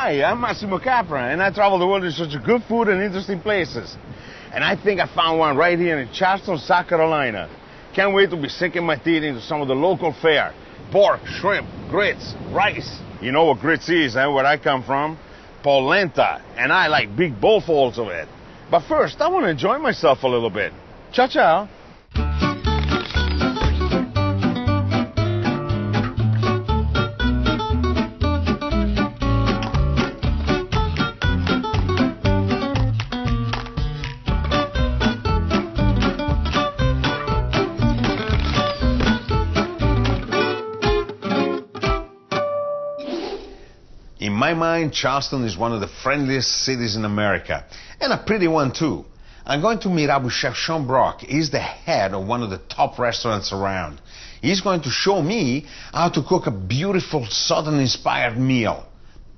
Hi, I'm Massimo and I travel the world in search of good food and interesting places. And I think I found one right here in Charleston, South Carolina. Can't wait to be sinking my teeth into some of the local fare. Pork, shrimp, grits, rice. You know what grits is, where I come from? Polenta. And I like big bowlfuls of it. But first, I want to enjoy myself a little bit. Ciao, ciao. In my mind, Charleston is one of the friendliest cities in America, and a pretty one too. I'm going to meet up with Chef Sean Brock. He's the head of one of the top restaurants around. He's going to show me how to cook a beautiful Southern-inspired meal,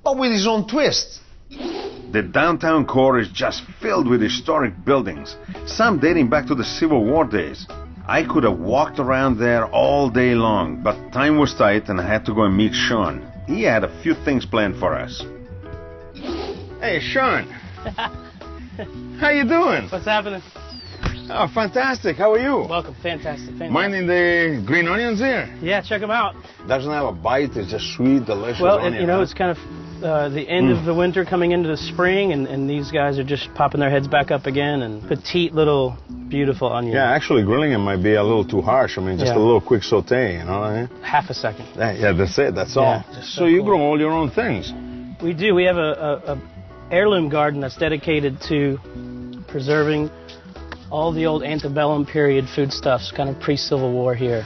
but with his own twist. The downtown core is just filled with historic buildings, some dating back to the Civil War days. I could have walked around there all day long, but time was tight and I had to go and meet Sean. He had a few things planned for us. Hey, Sean. How you doing? What's happening? Oh, fantastic. How are you? Welcome. Fantastic. Minding the green onions here? Yeah, check them out. Doesn't have a bite. It's just sweet, delicious onion. You know, it's kind of the end of the winter coming into the spring, and these guys are just popping their heads back up again, and petite little beautiful onions. Yeah, actually grilling them might be a little too harsh. I mean, just a little quick saute, you know what I mean? Half a second. Yeah, that's it. That's all. So you grow all your own things? We do. We have a heirloom garden that's dedicated to preserving all the old antebellum period foodstuffs, kind of pre-Civil War here.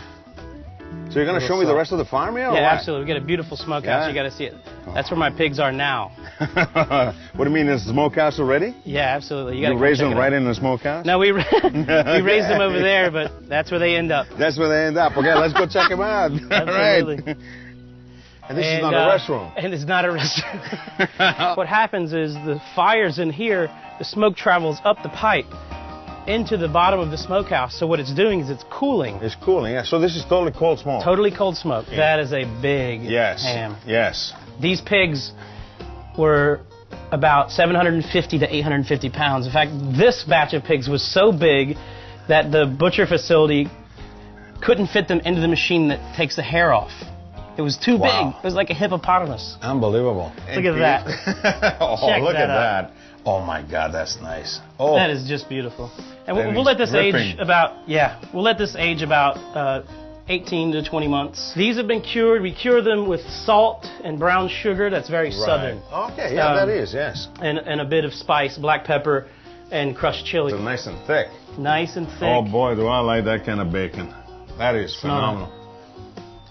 So you're going to show me the rest of the farm here? Yeah, absolutely. We got a beautiful smokehouse. Yeah. You got to see it. That's where my pigs are now. What do you mean, is the smokehouse already? Yeah, absolutely. You raise them right in the smokehouse? No, we raise them over there, but that's where they end up. That's where they end up. Okay, let's go check them out. Absolutely. Right. And this is not a restaurant. And it's not a restaurant. What happens is the fires in here, the smoke travels up the pipe into the bottom of the smokehouse. So what it's doing is it's cooling. It's cooling, yeah. So this is totally cold smoke. Totally cold smoke. Yeah. That is a big ham. Yes. These pigs were about 750 to 850 pounds. In fact, this batch of pigs was so big that the butcher facility couldn't fit them into the machine that takes the hair off. It was too big. It was like a hippopotamus. Unbelievable. Look at that. Oh, look at that. Oh my God, that's nice. Oh, that is just beautiful. And we'll let this age about, we'll let this age about 18 to 20 months. These have been cured. We cure them with salt and brown sugar. That's very southern. Okay, yeah, that is, yes. And a bit of spice, black pepper, and crushed chili. It's nice and thick. Nice and thick. Oh boy, do I like that kind of bacon. That is phenomenal.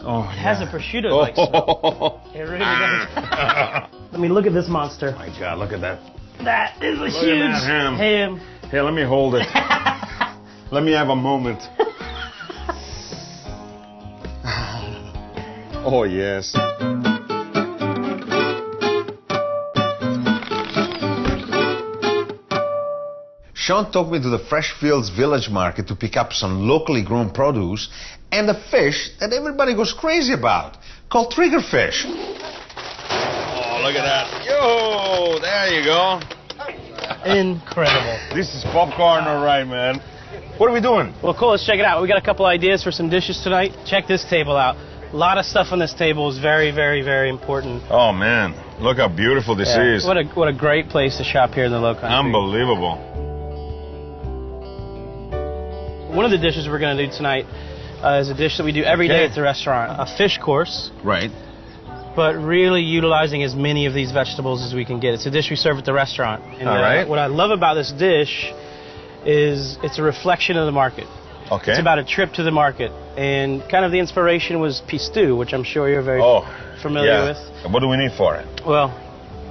Oh, it has a prosciutto-like smell. It really does. I mean, look at this monster. Oh my God, look at that. That is a huge ham. Here, let me hold it. Let me have a moment. Oh, yes. Sean took me to the Fresh Fields Village Market to pick up some locally grown produce and a fish that everybody goes crazy about, called triggerfish. Oh, look at that. Yo, there you go. Incredible. This is popcorn, all right, man. What are we doing? Well, cool. Let's check it out. We got a couple ideas for some dishes tonight. Check this table out. A lot of stuff on this table is very, very, very important. Oh, man. Look how beautiful this is. What a great place to shop here in the Low Country. Unbelievable. One of the dishes we're going to do tonight is a dish that we do every day at the restaurant. A fish course. Right. But really utilizing as many of these vegetables as we can get. It's a dish we serve at the restaurant. And all right. What I love about this dish is it's a reflection of the market. Okay. It's about a trip to the market. And kind of the inspiration was pistou, which I'm sure you're very familiar with. What do we need for it? Well,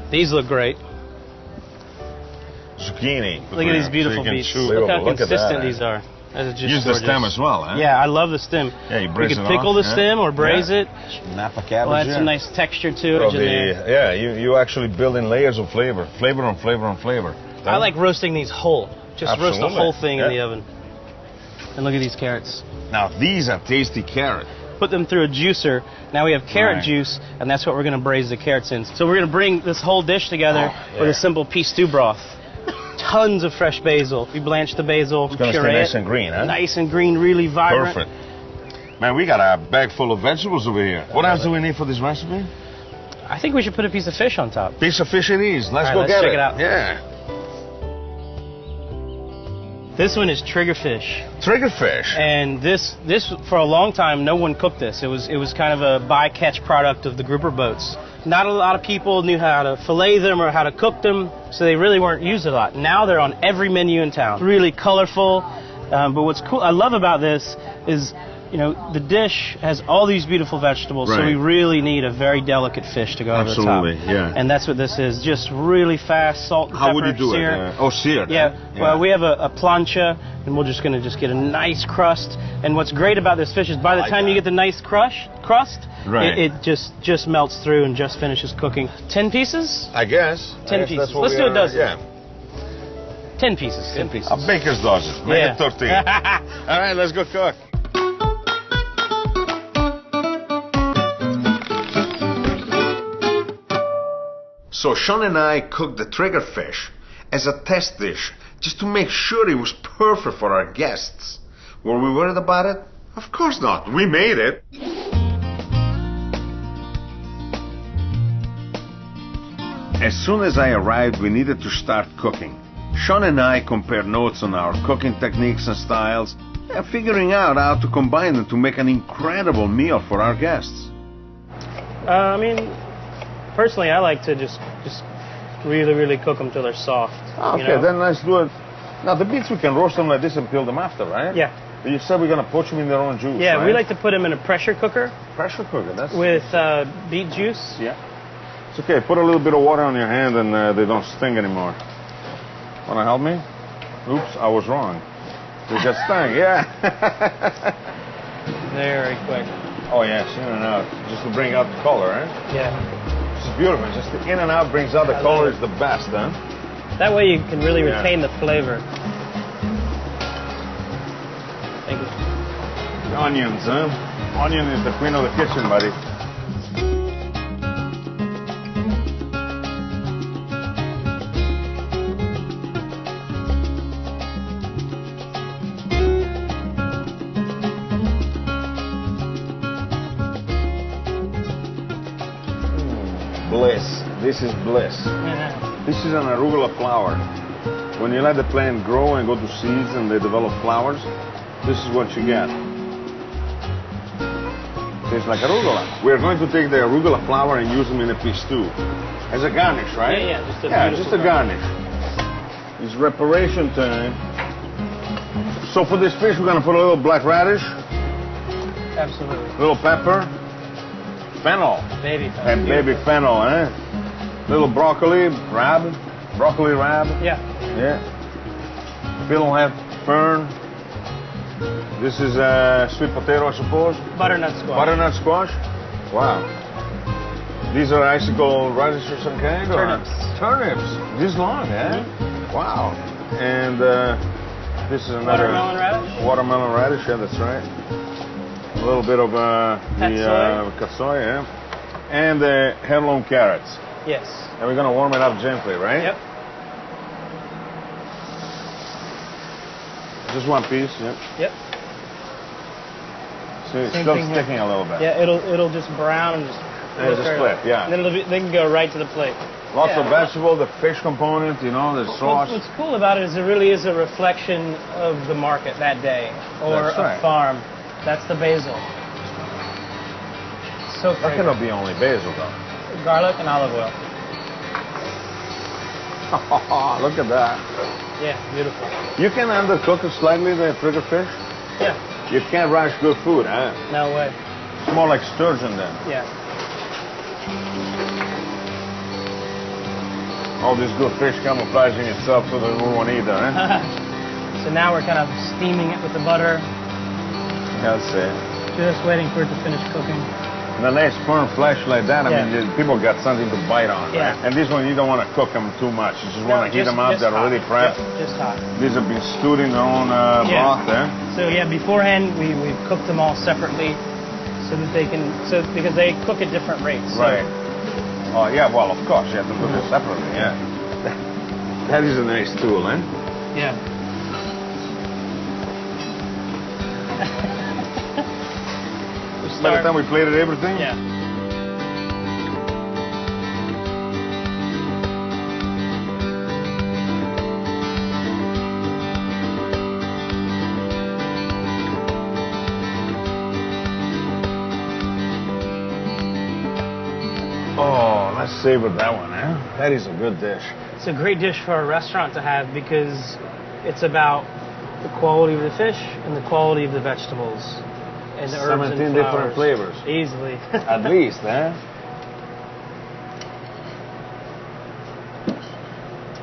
these look great. Zucchini. Look at these beautiful beets. Look how consistent these are. Use the stem as well, huh? Yeah, I love the stem. Yeah, you braise it off. You could pickle the stem or braise it. Napa cabbage. Well, that's some nice texture to it. Yeah, you actually build in layers of flavor. Flavor on flavor on flavor. I like roasting these whole. Just roast the whole thing in the oven. And look at these carrots. Now, these are tasty carrots. put them through a juicer. Now we have carrot juice, and that's what we're going to braise the carrots in. So we're going to bring this whole dish together with a simple pea stew broth. Tons of fresh basil. We blanch the basil, it's going to stay nice and green, huh? Nice and green, really vibrant. Perfect. Man, we got a bag full of vegetables over here. What else do we need for this recipe? I think we should put a piece of fish on top. Piece of fish it is. Let's go get it. Let's check it out. Yeah. This one is triggerfish. Triggerfish. And this for a long time, no one cooked this. It was kind of a bycatch product of the grouper boats. Not a lot of people knew how to fillet them or how to cook them, so they really weren't used a lot. Now they're on every menu in town. Really colorful. But what's cool, I love about this is, you know, the dish has all these beautiful vegetables, so we really need a very delicate fish to go over the top. Absolutely, yeah. And that's what this is, just really fast, salt and pepper, How would you do sear. it? Seared. Yeah, well, we have a plancha, and we're just going to get a nice crust. And what's great about this fish is by the time you get the nice crust, it just melts through and just finishes cooking. 10 pieces? I guess. 10 pieces. Let's do a dozen. Yeah. 10 pieces. 10 pieces. A baker's dozen. Make it 13. All right, let's go cook. So Sean and I cooked the triggerfish as a test dish, just to make sure it was perfect for our guests. Were we worried about it? Of course not. We made it. As soon as I arrived, we needed to start cooking. Sean and I compared notes on our cooking techniques and styles, and figuring out how to combine them to make an incredible meal for our guests. I mean, personally, I like to just really, really cook them till they're soft. Okay, then let's do it. Now, the beets, we can roast them like this and peel them after, right? Yeah. But you said we're going to poach them in their own juice, Yeah, right? we like to put them in a pressure cooker. Pressure cooker, that's... With beet juice. Yeah. It's okay, put a little bit of water on your hand and they don't sting anymore. Want to help me? Oops, I was wrong. They just sting, yeah. Very quick. Oh, yes, in and out. Just to bring out the color, right? Yeah. It's beautiful. Just the in and out brings out the color is the best, huh? That way you can really retain the flavor. Thank you. The onions, huh? Onion is the queen of the kitchen, buddy. Bliss. This is bliss. This is an arugula flower. When you let the plant grow and go to seeds and they develop flowers, this is what you get. Tastes like arugula. We're going to take the arugula flower and use them in a pea stew. As a garnish, right? Yeah, just a garnish. It's reparation time. So for this fish, we're going to put a little black radish. Absolutely. A little pepper. Fennel. Baby fennel. And baby fennel, eh? Little broccoli rab. Broccoli rab. Yeah. Yeah. Fiddlehead fern. This is sweet potato, I suppose. Butternut squash. Butternut squash. Wow. These are icicle radish or some kind? Turnips. Turnips. This long, eh? Mm-hmm. Wow. And this is another... Watermelon radish? Watermelon radish, yeah, that's right. A little bit of the katsoy, yeah. And the heirloom carrots. Yes. And we're going to warm it up gently, right? Yep. Just one piece, yep. Yep. See, it's still sticking a little bit. Yeah, it'll just brown and just... And just flip, yeah. And then they can go right to the plate. Lots of vegetable, the fish component, you know, the sauce. What's cool about it is it really is a reflection of the market that day, or a farm. That's the basil. So That cannot be only basil, though. Garlic and olive oil. Look at that. Yeah, beautiful. You can undercook it slightly, the triggerfish? Yeah. You can't rush good food, huh? No way. It's more like sturgeon then. Yeah. All this good fish camouflaging itself so that we won't eat it, huh? So now we're kind of steaming it with the butter. Yeah, that's it. Just waiting for it to finish cooking. And a nice firm flesh like that, I mean, people got something to bite on, right? And this one, you don't want to cook them too much. You just want to heat them up. They're already prepped. Just hot. These have been stewed in their own broth, eh? So, yeah, beforehand, we've cooked them all separately. So so that they can, because they cook at different rates. So. Right. Oh, yeah, well, of course, you have to cook it separately, yeah. That is a nice tool, eh? Yeah. By the time we plated everything? Yeah. Oh, let's savor that one, eh? That is a good dish. It's a great dish for a restaurant to have because it's about the quality of the fish and the quality of the vegetables and the herbs and 17 different flavors. Easily. At least, eh?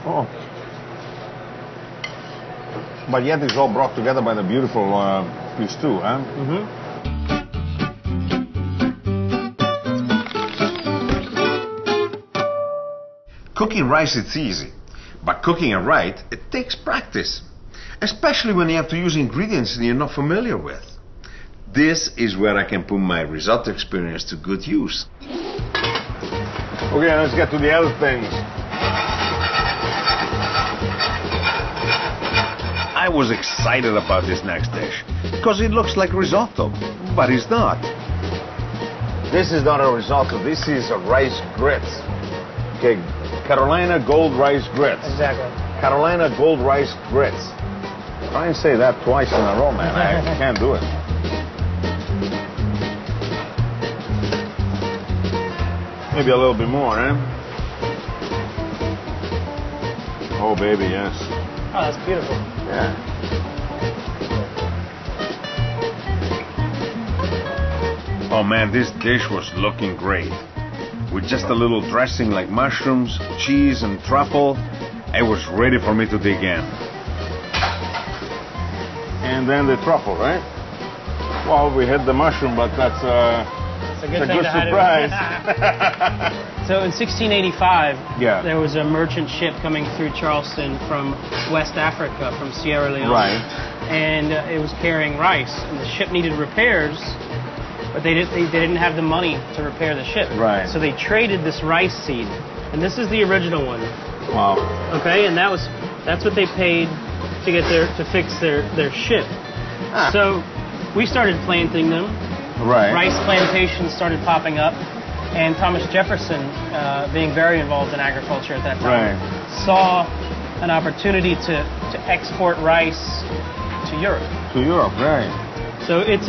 Oh. But yet it's all brought together by the beautiful fish too, huh? Mm-hmm. Cooking rice, it's easy. But cooking it right, it takes practice. Especially when you have to use ingredients that you're not familiar with. This is where I can put my risotto experience to good use. Okay, let's get to the other things. I was excited about this next dish because it looks like risotto, but it's not. This is not a risotto, this is a rice grits. Okay, Carolina Gold Rice Grits. Exactly. Carolina Gold Rice Grits. Try and say that twice in a row, man. I can't do it. Maybe a little bit more, eh? Oh, baby, yes. Oh, that's beautiful. Yeah. Oh, man, this dish was looking great. With just a little dressing like mushrooms, cheese, and truffle, it was ready for me to dig in. And then the truffle, right? Well, we had the mushroom, but that's It's a good thing to surprise. So in 1685, Yeah. there was a merchant ship coming through Charleston from West Africa, from Sierra Leone. Right. And it was carrying rice, and the ship needed repairs, but they didn't have the money to repair the ship. Right. So they traded this rice seed, and this is the original one. Wow. Okay, and that's what they paid to fix their ship. Ah. So we started planting them. Right. Rice plantations started popping up, and Thomas Jefferson, being very involved in agriculture at that time, saw an opportunity to export rice to Europe. To Europe, right. So it's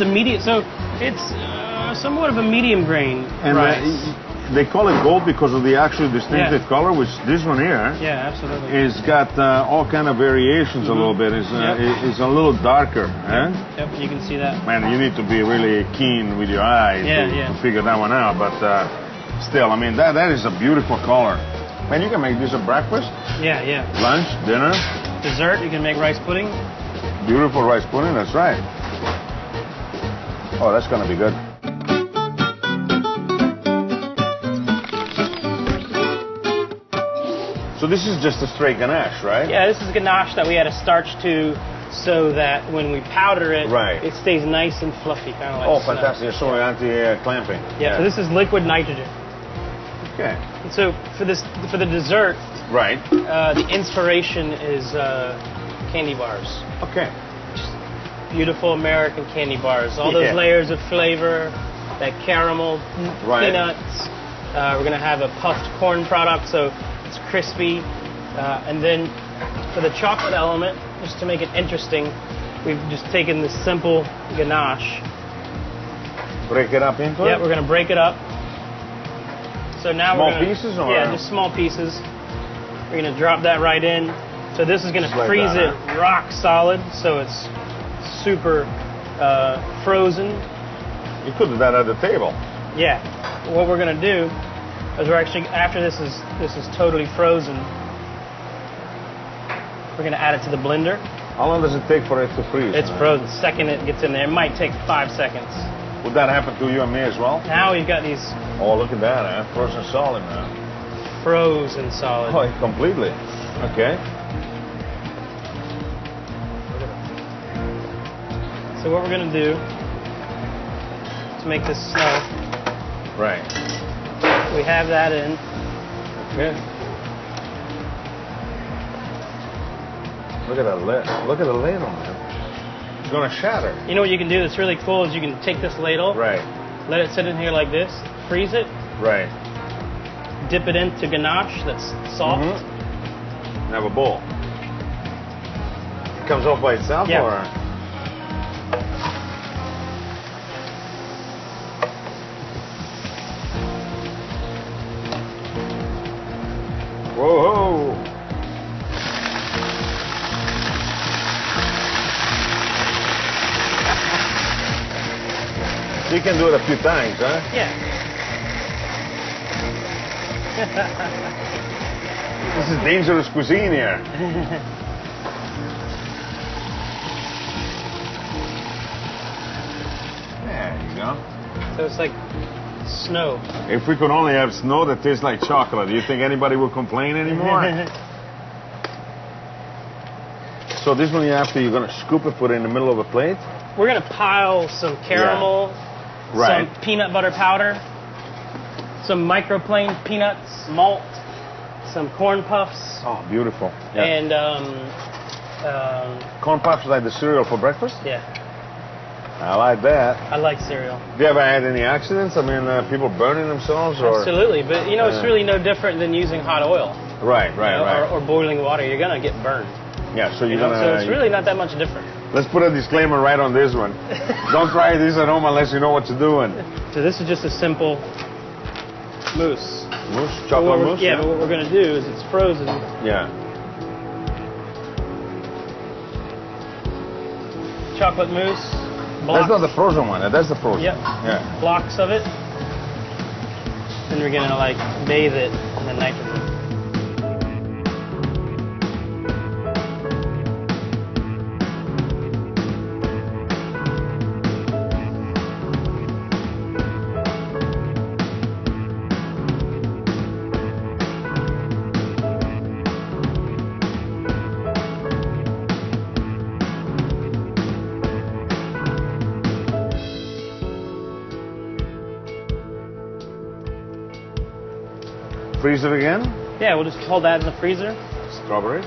somewhat of a medium grain And rice. they call it gold because of the actual distinctive color, which this one here Yeah, absolutely. is got all kind of variations a little bit. It's a little darker. Eh? Yep, you can see that. Man, you need to be really keen with your eyes to figure that one out. But still, I mean, that is a beautiful color. Man, you can make this a breakfast, Yeah, yeah. lunch, dinner. Dessert, you can make rice pudding. Beautiful rice pudding, that's right. Oh, that's going to be good. So this is just a straight ganache, right? Yeah, this is ganache that we add a starch to so that when we powder it, it stays nice and fluffy, kind of like Oh, fantastic. So anti-clamping. Yeah, so this is liquid nitrogen. Okay. And so for the dessert, the inspiration is candy bars. Okay. Just beautiful American candy bars. All those layers of flavor, that caramel, peanuts. We're going to have a puffed corn product, so it's crispy. And then for the chocolate element, just to make it interesting, we've just taken this simple ganache. Break it up into it? Yeah, we're going to break it up. So now small pieces? Or? Yeah, just small pieces. We're going to drop that right in. So this is going to freeze it rock solid, so it's super frozen. You could do that at the table. Yeah. What we're going to do is we're actually, after this is totally frozen, we're going to add it to the blender. How long does it take for it to freeze? It's frozen. The second it gets in there, it might take 5 seconds. Would that happen to you and me as well? Now we've got these... Oh, look at that, frozen solid now. Frozen solid. Oh, completely. Okay. So what we're going to do to make this snow. Right. We have that in. Okay. Look at that lid. Look at the ladle, man. It's gonna shatter. You know what you can do that's really cool is you can take this ladle, Right. let it sit in here like this, freeze it, Right. dip it into ganache that's soft. And have a bowl. It comes off by itself, Yeah. or? Whoa! So you can do it a few times, huh? Yeah. This is dangerous cuisine here. There you go. So it's like snow. If we could only have snow that tastes like chocolate, do you think anybody would complain anymore? So this one, after you're gonna scoop it, put it in the middle of a plate. We're gonna pile some caramel, Right. some peanut butter powder, some microplane peanuts, malt, some corn puffs, Oh, beautiful. Yeah. and Corn puffs like the cereal for breakfast. yeah, I like that. I like cereal. Have you ever had any accidents? I mean, people burning themselves, or? Absolutely, but you know it's really no different than using hot oil, Right, you right, know, right. or boiling water. You're gonna get burned. Yeah, so you're You know? gonna. So it's really not that much different. Let's put a disclaimer right on this one. Don't try this at home unless you know what you're doing. So this is just a simple mousse. Mousse, But chocolate what we're- mousse. yeah, but what we're gonna do is it's frozen. Yeah. Chocolate mousse. That's Blocks, not the frozen one. That's the frozen. Yep. Yeah. blocks of it. Then we're gonna like bathe it in the nitrogen. Freeze it again. Yeah, we'll just hold that in the freezer. Strawberries.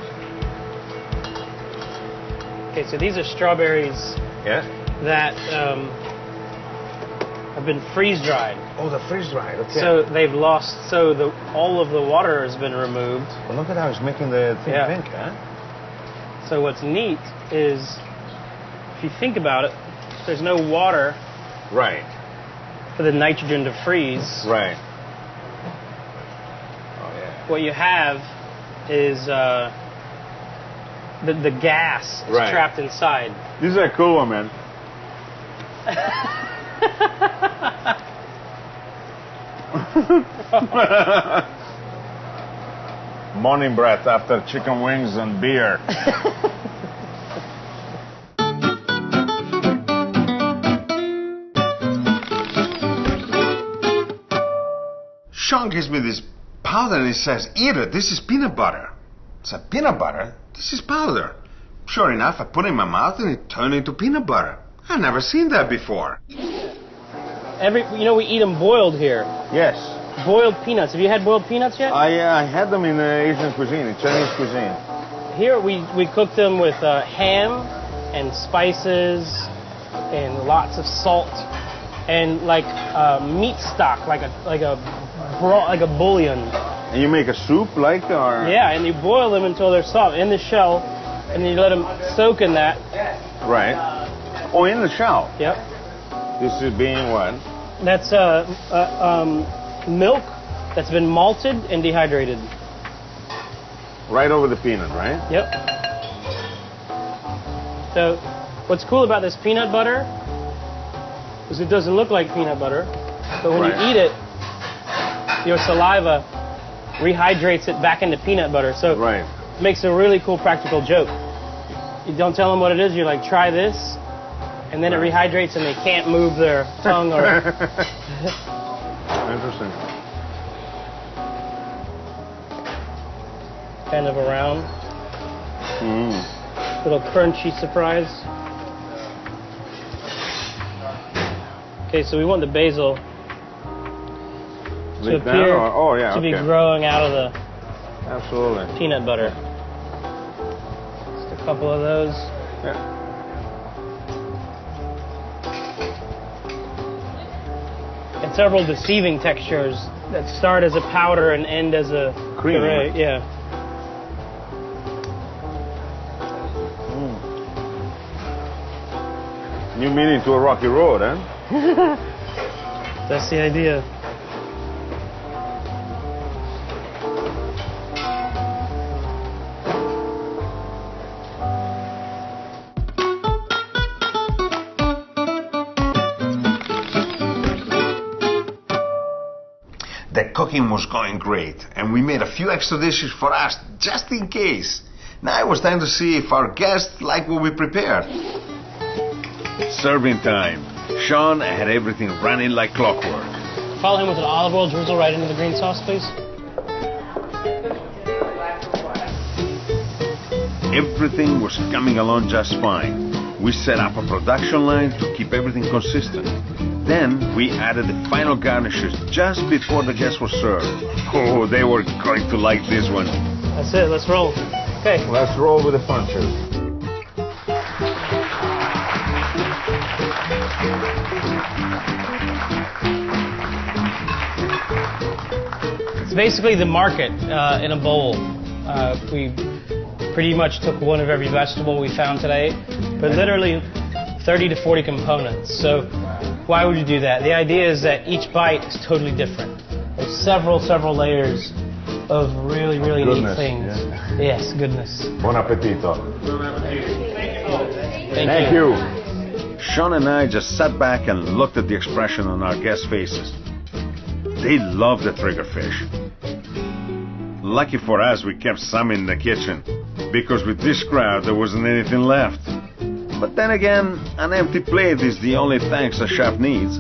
Okay, so these are strawberries Yeah. that have been freeze dried. Oh, the freeze dried. Okay. So they've lost. So all of the water has been removed. Well, look at how it's making the thing Yeah. pink, huh? So what's neat is, if you think about it, there's no water Right. for the nitrogen to freeze. Right. Oh yeah. What you have is the gas is Right. trapped inside. This is a cool one, man. Morning breath after chicken wings and beer. Sean gives me this powder and he says, eat it, this is peanut butter. I said, peanut butter? This is powder. Sure enough, I put it in my mouth and it turned into peanut butter. I've never seen that before. We eat them boiled here. Yes. Boiled peanuts. Have you had boiled peanuts yet? I had them in Asian cuisine, in Chinese cuisine. Here we cook them with ham and spices and lots of salt and like meat stock, like a bouillon. And you make a soup like, or? Yeah, and you boil them until they're soft in the shell, and then you let them soak in that. Right. Oh, in the shell. Yep. This is being what? That's milk that's been malted and dehydrated. Right over the peanut, right? Yep. So, what's cool about this peanut butter is it doesn't look like peanut butter, but when Right. you eat it, your saliva rehydrates it back into peanut butter. So Right. it makes a really cool practical joke. You don't tell them what it is, you're like, try this, and then Right. it rehydrates and they can't move their tongue or... Interesting. kind of around. Little crunchy surprise. Okay, so we want the basil to appear to be growing out of the peanut butter. Just a couple of those. Yeah. And several deceiving textures that start as a powder and end as a cream. Puree. Yeah. New meaning to a rocky road, huh? That's the idea. The cooking was going great, and we made a few extra dishes for us, just in case. Now it was time to see if our guests like what we prepared. Serving time. Sean had everything running like clockwork. Follow him with an olive oil drizzle right into the green sauce, please. Everything was coming along just fine. We set up a production line to keep everything consistent. Then we added the final garnishes just before the guests were served. Oh, they were going to like this one. That's it, let's roll. Okay. Let's roll with the punches. It's basically the market in a bowl. We pretty much took one of every vegetable we found today, but literally 30 to 40 components. So why would you do that? The idea is that each bite is totally different. There's several layers of really neat things. Yeah. Yes, goodness. Buon appetito. Thank you. Sean and I just sat back and looked at the expression on our guests' faces. They loved the triggerfish. Lucky for us, we kept some in the kitchen, because with this crowd there wasn't anything left. But then again, an empty plate is the only thanks a chef needs.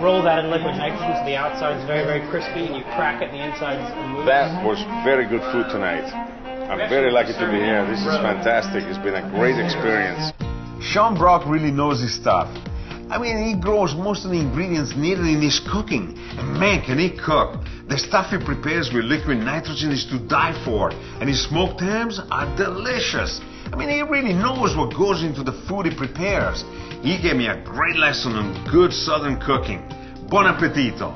Roll that in liquid nitrogen so the outside is very crispy, and you crack it and the inside is smooth. That was very good food tonight. I'm very lucky to be here. This is fantastic. It's been a great experience. Sean Brock really knows his stuff. I mean, he grows most of the ingredients needed in his cooking. And man, can he cook. The stuff he prepares with liquid nitrogen is to die for. And his smoked hams are delicious. I mean, he really knows what goes into the food he prepares. He gave me a great lesson on good Southern cooking. Buon appetito!